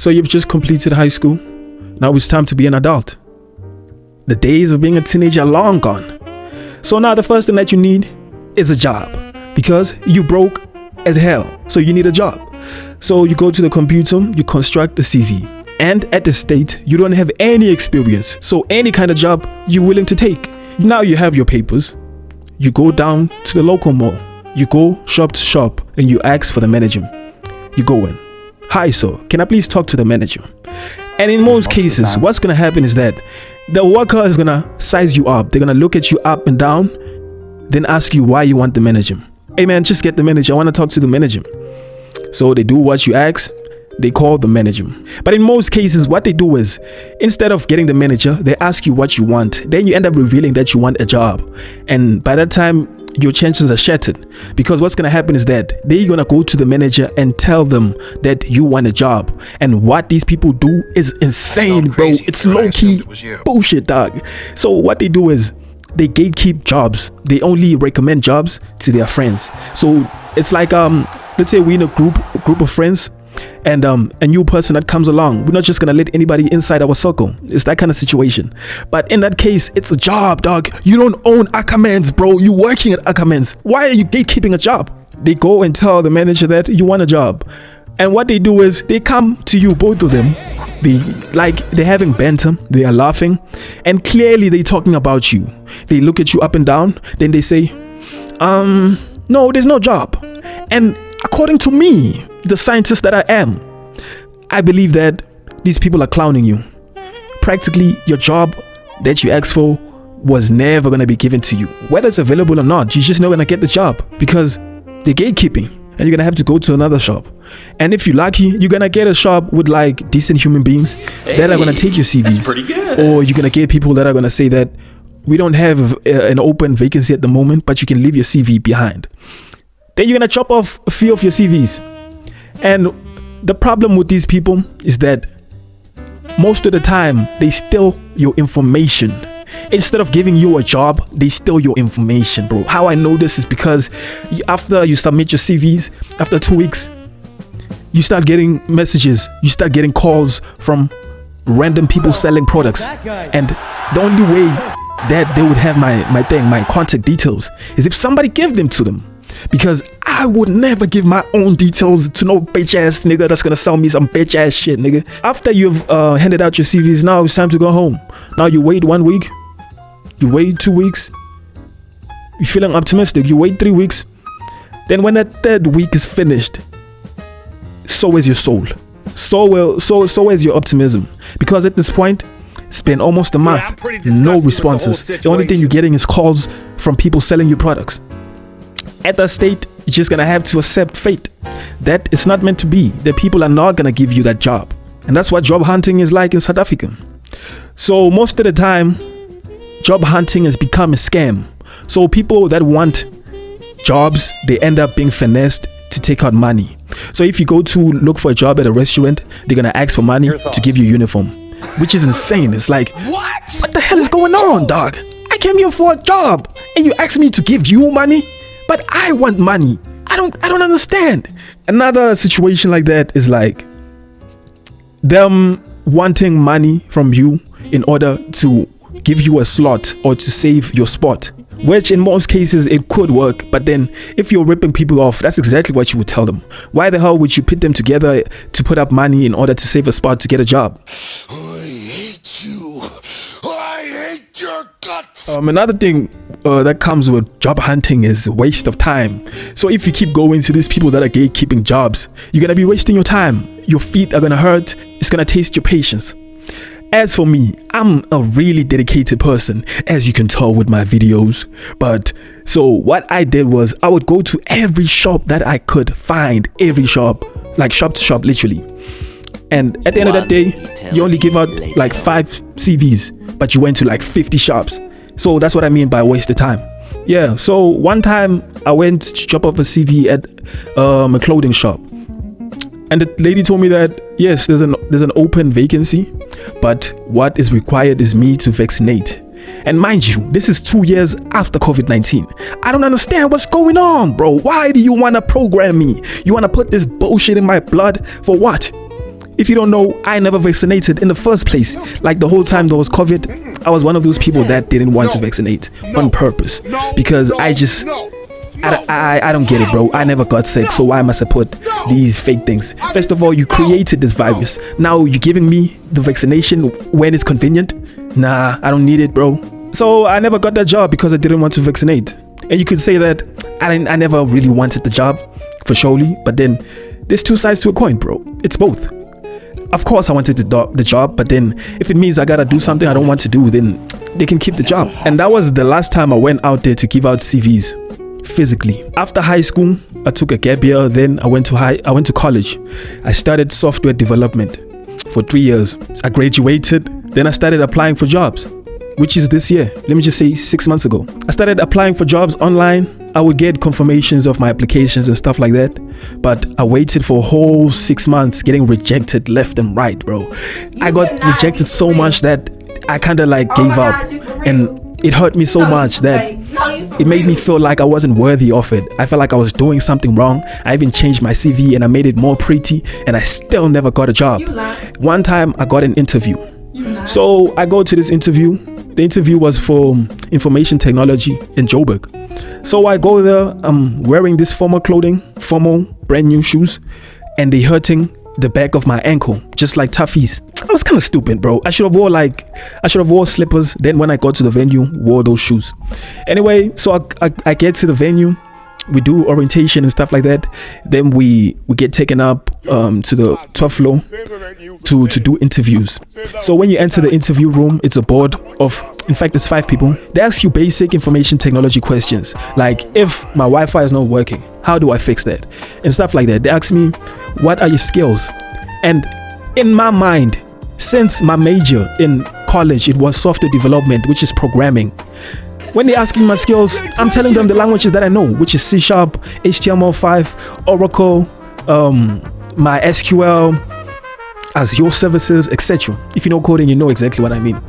So you've just completed high school. Now it's time to be an adult. The days of being a teenager are long gone. So now the first thing that you need is a job, because you broke as hell. So you need a job. So you go to the computer, you construct a CV. And at the state, you don't have any experience. So any kind of job you're willing to take. Now you have your papers. You go down to the local mall. You go shop to shop and you ask for the manager. You go in. Hi sir, can I please talk to the manager? And in most cases, what's gonna happen is that the worker is gonna size you up. They're gonna look at you up and down, then ask you why you want the manager. Hey man, just get the manager. I want to talk to the manager. So they do what you ask. They call the manager. But in most cases, what they do is, instead of getting the manager, they ask you what you want. Then you end up revealing that you want a job. And by that time, your chances are shattered. Because what's going to happen is that they're going to go to the manager and tell them that you want a job. And what these people do is insane, bro. It's low-key bullshit, dog. So what they do is, they gatekeep jobs. They only recommend jobs to their friends. So it's like, let's say we're in a group of friends, and a new person that comes along, we're not just gonna let anybody inside our circle. It's that kind of situation. But in that case, it's a job, dog. You don't own Ackermans, bro. You're working at Ackermans. Why are you gatekeeping a job? They go and tell the manager that you want a job. And what they do is they come to you, both of them. They're having banter, they are laughing, and clearly they're talking about you. They look at you up and down, then they say, no, there's no job. And according to me, the scientist that I am, I believe that these people are clowning you. Practically, your job that you asked for was never going to be given to you. Whether it's available or not, you're just not going to get the job because they're gatekeeping. And you're going to have to go to another shop. And if you're lucky, you're going to get a shop with like decent human beings that are going to take your CVs. That's pretty good. Or you're going to get people that are going to say that we don't have an open vacancy at the moment, but you can leave your CV behind. Then you're going to chop off a few of your CVs. And the problem with these people is that most of the time they steal your information. Instead of giving you a job, they steal your information, bro. How I know this is because after you submit your CVs, after 2 weeks, you start getting messages, you start getting calls from random people selling products. And the only way that they would have my contact details is if somebody gave them to them. Because I would never give my own details to no bitch ass nigga that's gonna sell me some bitch ass shit, nigga. After you've handed out your CVs, now it's time to go home. Now you wait 1 week, you wait 2 weeks, you're feeling optimistic, you wait 3 weeks. Then when that third week is finished, so is your soul. So is your optimism. Because at this point, it's been almost a month, no responses. The only thing you're getting is calls from people selling you products. At that state, you're just gonna have to accept fate. That it's not meant to be. The people are not gonna give you that job. And that's what job hunting is like in South Africa. So most of the time, job hunting has become a scam. So people that want jobs, they end up being finessed to take out money. So if you go to look for a job at a restaurant, they're gonna ask for money to give you a uniform, which is insane. It's like, what the hell is going on, dog? I came here for a job and you ask me to give you money? But I want money. I don't understand. Another situation like that is like them wanting money from you in order to give you a slot or to save your spot, which in most cases it could work. But then if you're ripping people off, that's exactly what you would tell them. Why the hell would you put them together to put up money in order to save a spot to get a job? I hate you. I hate your guts. Another thing that comes with job hunting is a waste of time. So if you keep going to these people that are gatekeeping jobs, you're gonna be wasting your time. Your feet are gonna hurt. It's gonna taste your patience. As for me, I'm a really dedicated person, as you can tell with my videos. But so what I did was I would go to every shop that I could find, every shop, like shop to shop, literally. And at the end of that day, you only give out like 5 CVs, but you went to like 50 shops. So that's what I mean by waste of time. Yeah, so one time I went to drop off a CV at a clothing shop. And the lady told me that, yes, there's an open vacancy, but what is required is me to vaccinate. And mind you, this is 2 years after COVID-19. I don't understand what's going on, bro. Why do you want to program me? You want to put this bullshit in my blood for what? If you don't know, I never vaccinated in the first place. Like the whole time there was COVID, I was one of those people that didn't want to vaccinate on purpose because I just I don't get it, bro. I never got sick, so why must I put these fake things? First of all, you created this virus. Now you're giving me the vaccination when it's convenient? Nah, I don't need it, bro. So I never got that job because I didn't want to vaccinate. And you could say that I never really wanted the job, for surely. But then there's two sides to a coin, bro. It's both. Of course I wanted the job, but then if it means I gotta do something I don't want to do, then they can keep the job. And that was the last time I went out there to give out CVs physically. After high school, I took a gap year. Then I went to college. I started software development for 3 years. I graduated. Then I started applying for jobs, which is this year. Let me just say 6 months ago. I started applying for jobs online. I would get confirmations of my applications and stuff like that. But I waited for a whole 6 months getting rejected left and right, bro. I got rejected so much that I kind of like gave up. And it hurt me so much that it made me feel like I wasn't worthy of it. I felt like I was doing something wrong. I even changed my CV and I made it more pretty, and I still never got a job. One time I got an interview. So I go to this interview. The interview was for information technology in Joburg. So I go there, I'm wearing this formal brand new shoes, and they hurting the back of my ankle, just like toughies. I was kind of stupid, bro. I should have wore slippers. Then when I got to the venue, wore those shoes. Anyway, so I get to the venue. We do orientation and stuff like that. Then we get taken up to the 12th floor to do interviews. So when you enter the interview room, it's a board of, in fact, it's 5 people. They ask you basic information technology questions, like if my Wi-Fi is not working, how do I fix that? And stuff like that. They ask me, what are your skills? And in my mind, since my major in college, it was software development, which is programming. When they're asking my skills, I'm telling them the languages that I know, which is C#, HTML5, Oracle, MySQL, Azure services, etc. If you know coding, you know exactly what I mean.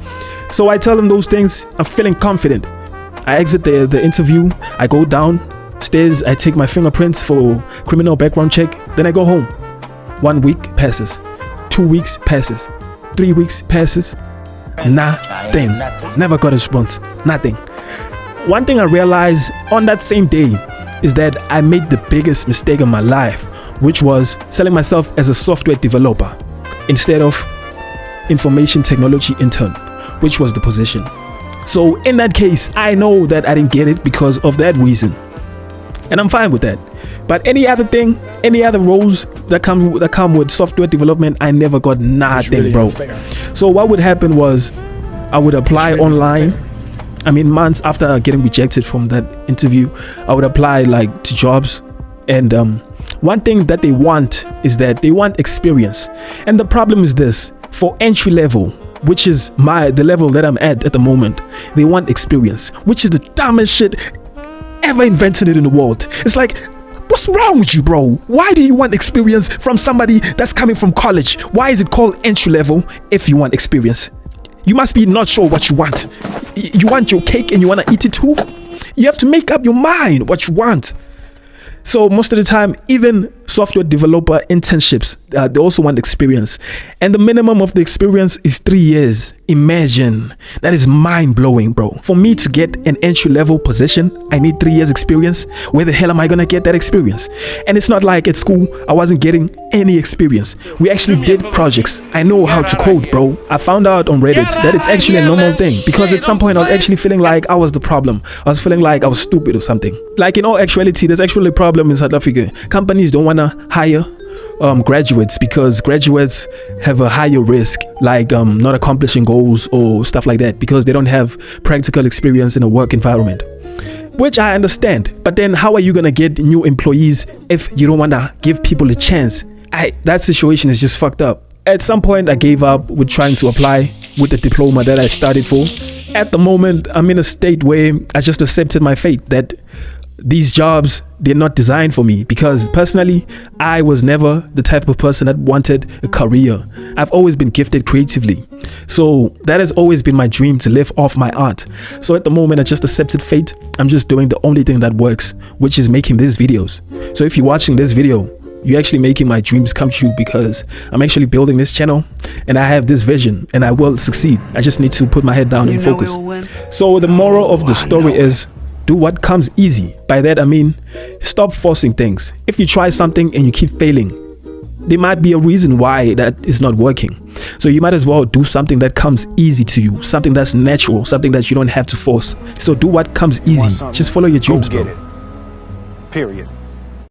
So I tell them those things. I'm feeling confident. I exit the interview. I go downstairs. I take my fingerprints for criminal background check. Then I go home. 1 week passes. 2 weeks passes. 3 weeks passes. Nothing. Never got a response. Nothing. One thing I realized on that same day is that I made the biggest mistake of my life, which was selling myself as a software developer instead of information technology intern, which was the position. So in that case, I know that I didn't get it because of that reason, and I'm fine with that. But any other thing, any other roles that come with software development, I never got nothing, really, bro. Unfair. So what would happen was I would apply online. I mean, months after getting rejected from that interview, I would apply like to jobs. And one thing that they want is that they want experience. And the problem is this: for entry level, which is the level that I'm at the moment, they want experience, which is the dumbest shit ever invented in the world. It's like, what's wrong with you, bro? Why do you want experience from somebody that's coming from college? Why is it called entry level if you want experience? You must be not sure what you want. You want your cake and you want to eat it too? You have to make up your mind what you want. So most of the time, even software developer internships, they also want experience. And the minimum of the experience is 3 years. Imagine. That is mind-blowing, bro. For me to get an entry-level position, I need 3 years experience. Where the hell am I going to get that experience? And it's not like at school, I wasn't getting any experience. We actually did projects. I know how to code, bro. I found out on Reddit that it's actually a normal thing. Because at some point, I was actually feeling like I was the problem. I was feeling like I was stupid or something. Like in all actuality, there's actually a problem in South Africa. Companies don't want to hire graduates because graduates have a higher risk, like not accomplishing goals or stuff like that, because they don't have practical experience in a work environment, which I understand. But then how are you gonna get new employees if you don't want to give people a chance? That situation is just fucked up. At some point I gave up with trying to apply with the diploma that I started for. At the moment I'm in a state where I just accepted my fate, that these jobs, they're not designed for me, because personally I was never the type of person that wanted a career. I've always been gifted creatively, so that has always been my dream, to live off my art. So at the moment I just accepted fate. I'm just doing the only thing that works, which is making these videos. So if you're watching this video, You're actually making my dreams come true because I'm actually building this channel and I have this vision and I will succeed. I just need to put my head down and focus. So the moral of the story is do what comes easy. By that I mean stop forcing things. If you try something and you keep failing, there might be a reason why that is not working. So you might as well do something that comes easy to you, something that's natural, something that you don't have to force. So do what comes easy. Just follow your dreams, bro. Period.